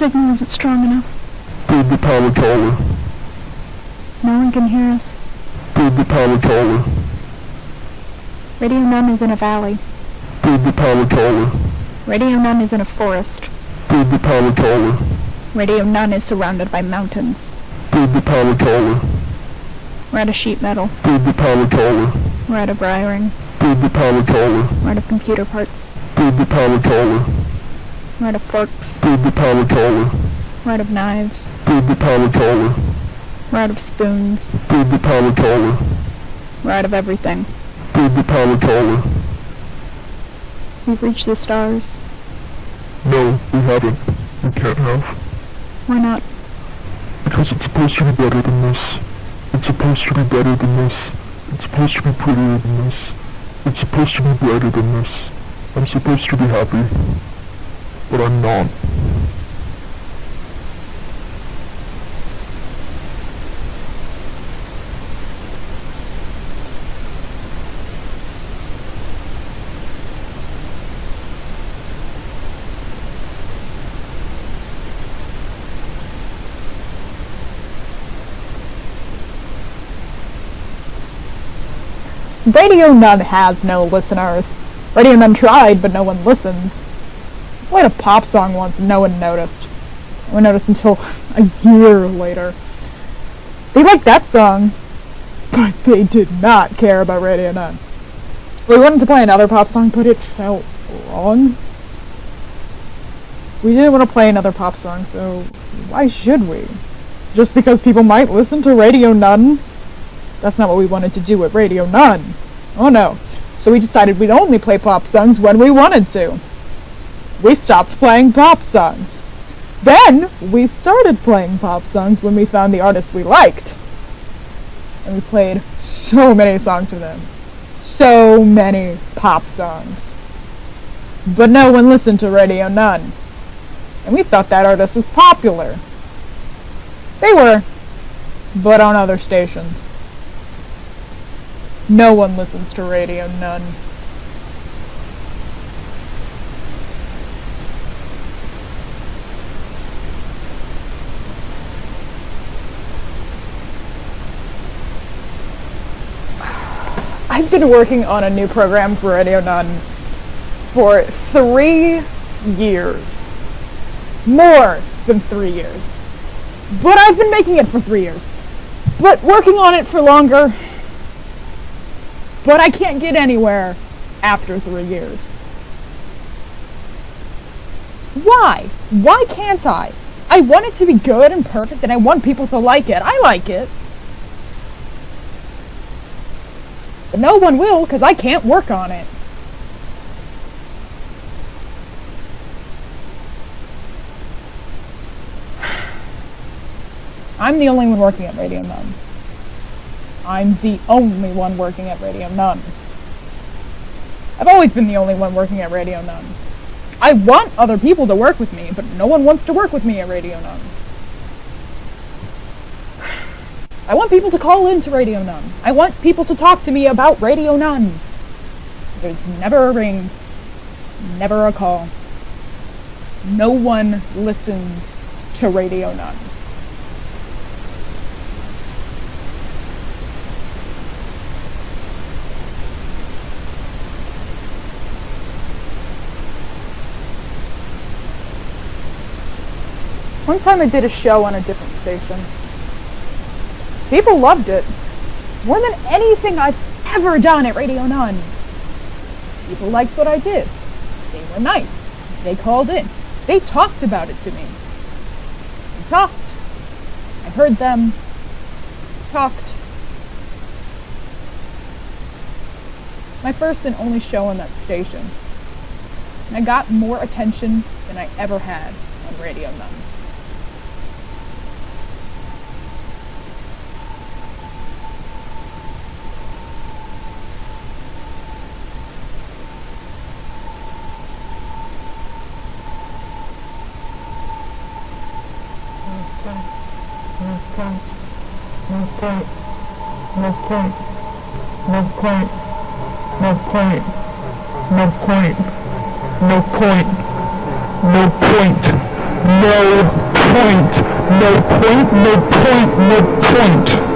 signal isn't strong enough. Build the power taller. No one can hear us. Build the power taller. Radio None is in a valley. Build the power taller. Radio None is in a forest. Build the power taller. Radio None is surrounded by mountains. Build the power taller. We're out of sheet metal. Build the power taller. We're out of wiring. Build the power taller. We're out of computer parts. Build the power taller. We're out of forks. Build the power taller. We're out of knives. Build the power taller. We're out of spoons. Build the power taller. We're out of everything. Build the power taller. We've reached the stars. No, we haven't. We can't have. Why not? Because it's supposed to be better than this. It's supposed to be better than this. It's supposed to be prettier than this. It's supposed to be brighter than this. I'm supposed to be happy. But I'm not. Radio None has no listeners. Radio None tried, but no one listens. I played a pop song once and no one noticed. No one noticed until a year later. They liked that song, but they did not care about Radio None. We wanted to play another pop song, but it felt wrong. We didn't want to play another pop song, so why should we? Just because people might listen to Radio None? That's not what we wanted to do at Radio None. Oh no. So we decided we'd only play pop songs when we wanted to. We stopped playing pop songs. Then we started playing pop songs when we found the artists we liked. And we played so many songs for them. So many pop songs. But no one listened to Radio None. And we thought that artist was popular. They were, but on other stations. No one listens to Radio None. I've been working on a new program for Radio None for 3 years. More than 3 years. But I've been making it for 3 years. But working on it for longer. But I can't get anywhere after 3 years. Why? Why can't I? I want it to be good and perfect, and I want people to like it. I like it. But no one will, because I can't work on it. I'm the only one working at Radio None. I'm the only one working at Radio None. I've always been the only one working at Radio None. I want other people to work with me, but no one wants to work with me at Radio None. I want people to call in to Radio None. I want people to talk to me about Radio None. There's never a ring, never a call. No one listens to Radio None. One time I did a show on a different station. People loved it. More than anything I've ever done at Radio None. People liked what I did. They were nice. They called in. They talked about it to me. They talked. I heard them. Talked. My first and only show on that station. And I got more attention than I ever had on Radio None. No point. No point, no point, no point.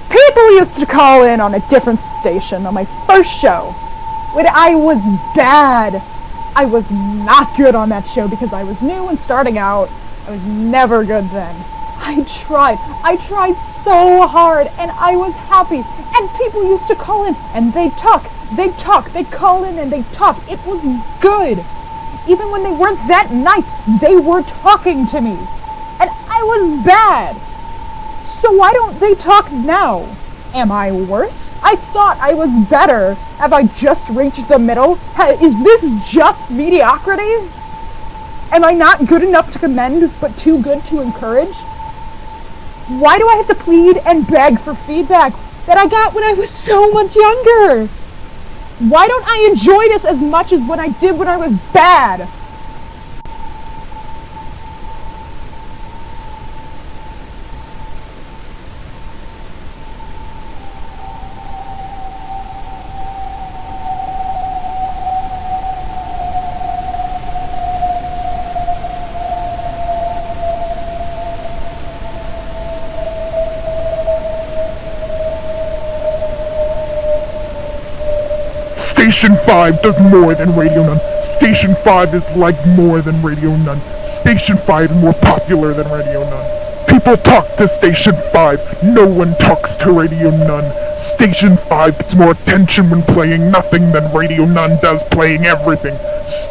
People used to call in on a different station on my first show when I was bad. I was not good on that show because I was new and starting out. I was never good then. I tried so hard and I was happy, and people used to call in and they'd call in and they'd talk. It was good. Even when they weren't that nice, they were talking to me. And I was bad. So why don't they talk now? Am I worse? I thought I was better. Have I just reached the middle? Is this just mediocrity? Am I not good enough to commend, but too good to encourage? Why do I have to plead and beg for feedback that I got when I was so much younger? Why don't I enjoy this as much as when I did when I was bad? Station 5 does more than Radio None. Station 5 is like more than Radio None. Station 5 is more popular than Radio None. People talk to Station 5. No one talks to Radio None. Station 5 gets more attention when playing nothing than Radio None does playing everything.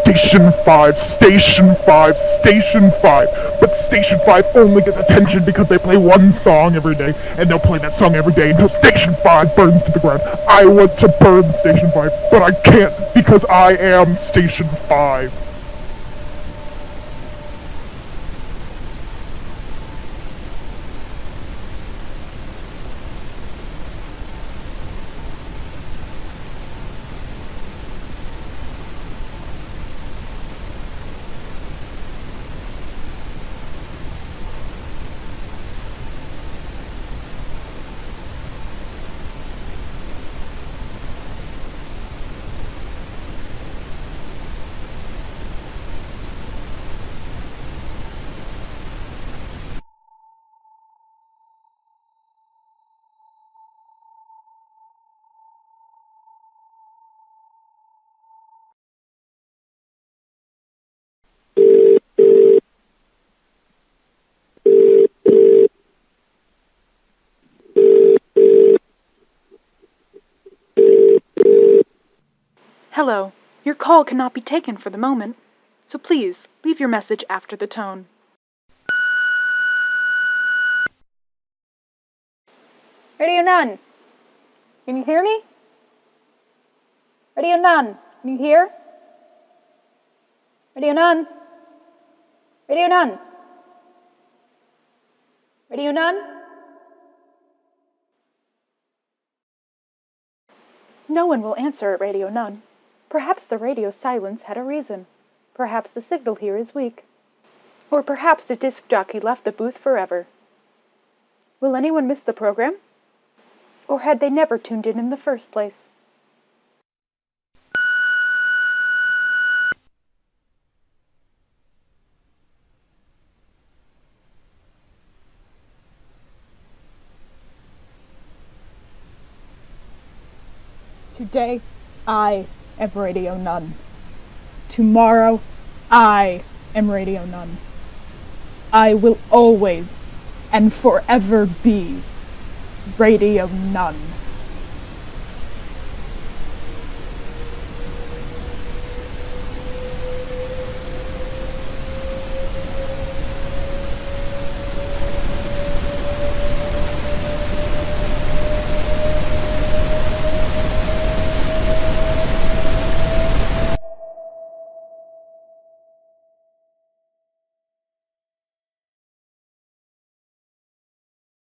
Station 5, Station 5, Station 5. But Station 5 only gets attention because they play one song every day, and they'll play that song every day until Station 5 burns to the ground. I want to burn Station 5, but I can't because I am Station 5. Hello. Your call cannot be taken for the moment, so please leave your message after the tone. Radio None. Can you hear me? Radio None. Can you hear? Radio None. Radio None. Radio None. No one will answer at Radio None. Perhaps the radio silence had a reason. Perhaps the signal here is weak. Or perhaps the disc jockey left the booth forever. Will anyone miss the program? Or had they never tuned in the first place? Today, I am Radio None. Tomorrow, I am Radio None. I will always and forever be Radio None.